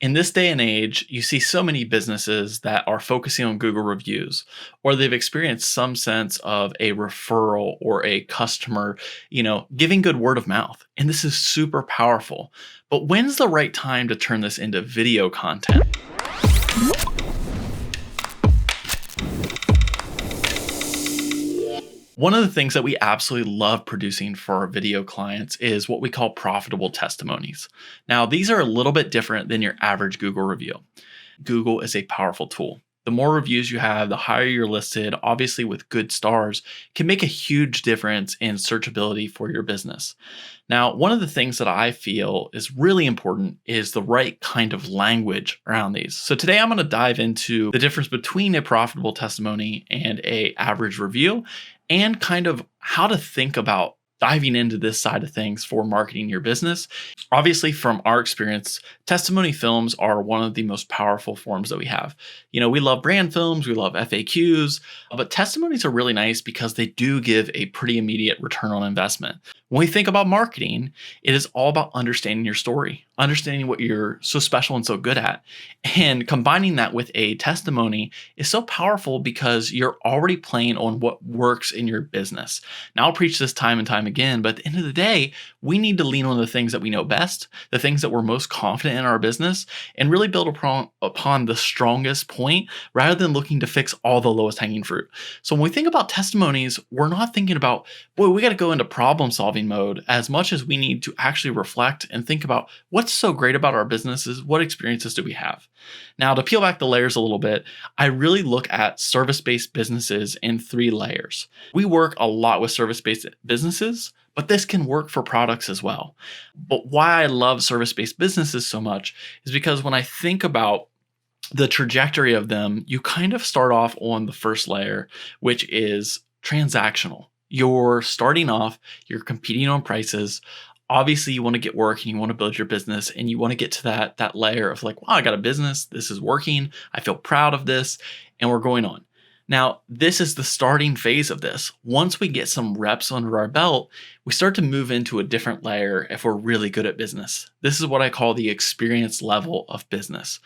In this day and age, you see so many businesses that are focusing on Google reviews, or they've experienced some sense of a referral or a customer, giving good word of mouth. And this is super powerful. But when's the right time to turn this into video content? One of the things that we absolutely love producing for our video clients is what we call profitable testimonies. Now, these are a little bit different than your average Google review. Google is a powerful tool. The more reviews you have, the higher you're listed, obviously with good stars, can make a huge difference in searchability for your business. Now, one of the things that I feel is really important is the right kind of language around these. So today I'm going to dive into the difference between a profitable testimony and an average review, and kind of how to think about diving into this side of things for marketing your business. Obviously, from our experience, testimony films are one of the most powerful forms that we have. We love brand films, we love FAQs, but testimonies are really nice because they do give a pretty immediate return on investment. When we think about marketing, it is all about understanding your story, understanding what you're so special and so good at. And combining that with a testimony is so powerful because you're already playing on what works in your business. Now, I'll preach this time and time again, but at the end of the day, we need to lean on the things that we know best, the things that we're most confident in our business, and really build upon the strongest point rather than looking to fix all the lowest hanging fruit. So when we think about testimonies, we're not thinking about, boy, we got to go into problem solving mode as much as we need to actually reflect and think about what's so great about our businesses, what experiences do we have. Now, to peel back the layers a little bit, I really look at service-based businesses in 3 layers. We work a lot with service-based businesses, but this can work for products as well. But why I love service-based businesses so much is because when I think about the trajectory of them, you kind of start off on the first layer, which is transactional. You're starting off, you're competing on prices. Obviously, you want to get work and you want to build your business and you want to get to that layer of like, wow, I got a business. This is working. I feel proud of this. And we're going on. Now, this is the starting phase of this. Once we get some reps under our belt, we start to move into a different layer if we're really good at business. This is what I call the experience level of business.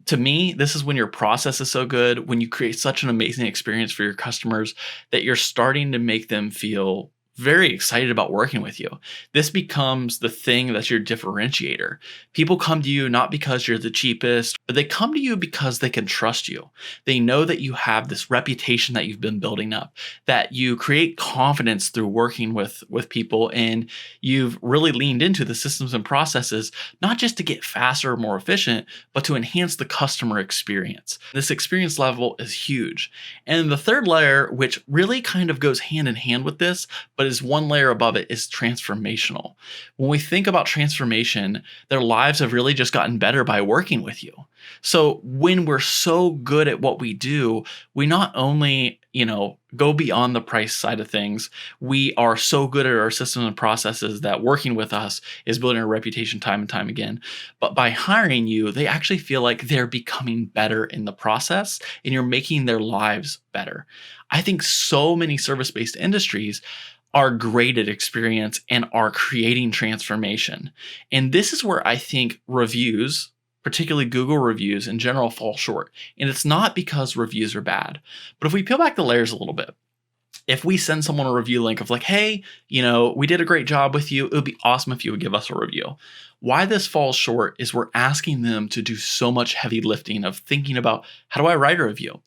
To me, this is when your process is so good, when you create such an amazing experience for your customers that you're starting to make them feel very excited about working with you. This becomes the thing that's your differentiator. People come to you not because you're the cheapest, but they come to you because they can trust you. They know that you have this reputation that you've been building up, that you create confidence through working with people, and you've really leaned into the systems and processes, not just to get faster or more efficient, but to enhance the customer experience. This experience level is huge. And the third layer, which really kind of goes hand in hand with this, but is one layer above it, is transformational. When we think about transformation, their lives have really just gotten better by working with you. So when we're so good at what we do, we not only, go beyond the price side of things, we are so good at our systems and processes that working with us is building a reputation time and time again. But by hiring you, they actually feel like they're becoming better in the process and you're making their lives better. I think so many service-based industries are great at experience and are creating transformation. And this is where I think reviews, particularly Google reviews in general, fall short. And it's not because reviews are bad. But if we peel back the layers a little bit, if we send someone a review link of like, hey, we did a great job with you, it would be awesome if you would give us a review. Why this falls short is we're asking them to do so much heavy lifting of thinking about, how do I write a review?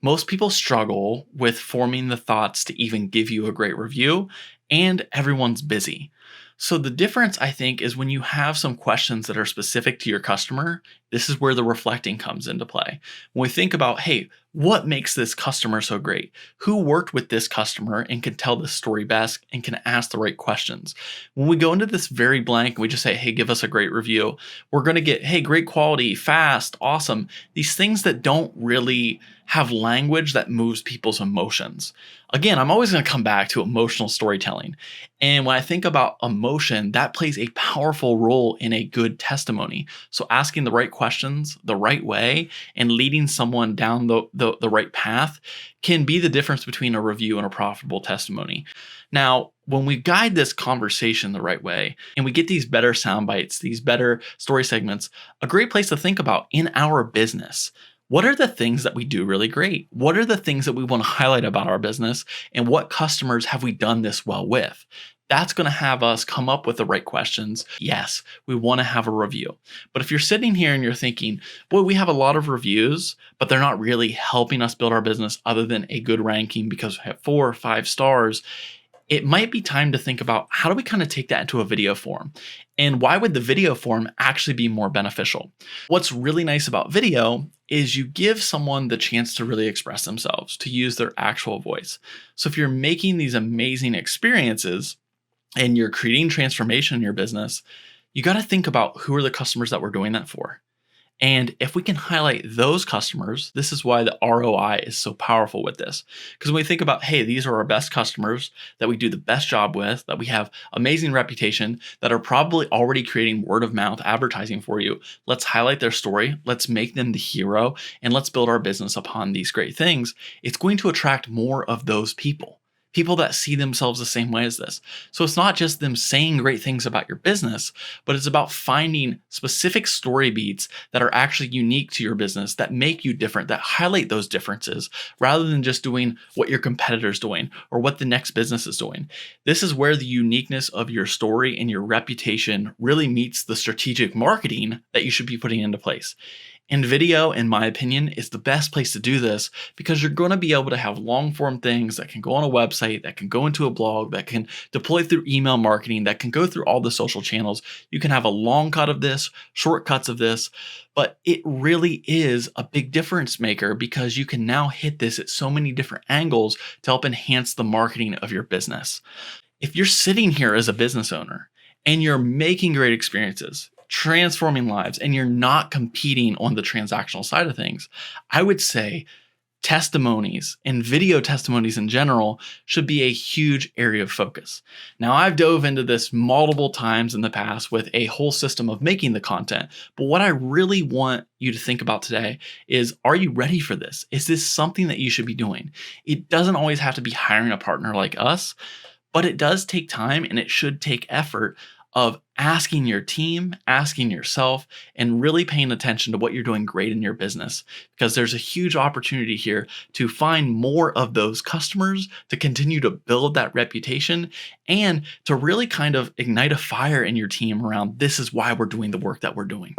Most people struggle with forming the thoughts to even give you a great review, and everyone's busy. So the difference, I think, is when you have some questions that are specific to your customer, this is where the reflecting comes into play. When we think about, hey, what makes this customer so great? Who worked with this customer and can tell this story best and can ask the right questions? When we go into this very blank and we just say, hey, give us a great review, we're going to get, hey, great quality, fast, awesome. These things that don't really have language that moves people's emotions. Again, I'm always going to come back to emotional storytelling. And when I think about emotion, that plays a powerful role in a good testimony. So asking the right questions the right way and leading someone down the right path can be the difference between a review and a profitable testimony. Now, when we guide this conversation the right way and we get these better sound bites, these better story segments, a great place to think about in our business. What are the things that we do really great? What are the things that we want to highlight about our business? And what customers have we done this well with? That's going to have us come up with the right questions. Yes, we want to have a review. But if you're sitting here and you're thinking, boy, we have a lot of reviews, but they're not really helping us build our business other than a good ranking because we have 4 or 5 stars, it might be time to think about how do we kind of take that into a video form? And why would the video form actually be more beneficial? What's really nice about video is you give someone the chance to really express themselves, to use their actual voice. So if you're making these amazing experiences and you're creating transformation in your business, you got to think about who are the customers that we're doing that for. And if we can highlight those customers, this is why the ROI is so powerful with this. Because when we think about, hey, these are our best customers that we do the best job with, that we have amazing reputation, that are probably already creating word of mouth advertising for you, let's highlight their story, let's make them the hero, and let's build our business upon these great things. It's going to attract more of those people. People that see themselves the same way as this. So it's not just them saying great things about your business, but it's about finding specific story beats that are actually unique to your business, that make you different, that highlight those differences, rather than just doing what your competitor's doing or what the next business is doing. This is where the uniqueness of your story and your reputation really meets the strategic marketing that you should be putting into place. And video, in my opinion, is the best place to do this because you're going to be able to have long form things that can go on a website, that can go into a blog, that can deploy through email marketing, that can go through all the social channels. You can have a long cut of this, shortcuts of this, but it really is a big difference maker because you can now hit this at so many different angles to help enhance the marketing of your business. If you're sitting here as a business owner and you're making great experiences, transforming lives, and you're not competing on the transactional side of things, I would say testimonies and video testimonies in general should be a huge area of focus. Now, I've dove into this multiple times in the past with a whole system of making the content, but what I really want you to think about today is, are you ready for this? Is this something that you should be doing? It doesn't always have to be hiring a partner like us, but it does take time and it should take effort of asking your team, asking yourself, and really paying attention to what you're doing great in your business, because there's a huge opportunity here to find more of those customers, to continue to build that reputation, and to really kind of ignite a fire in your team around this is why we're doing the work that we're doing.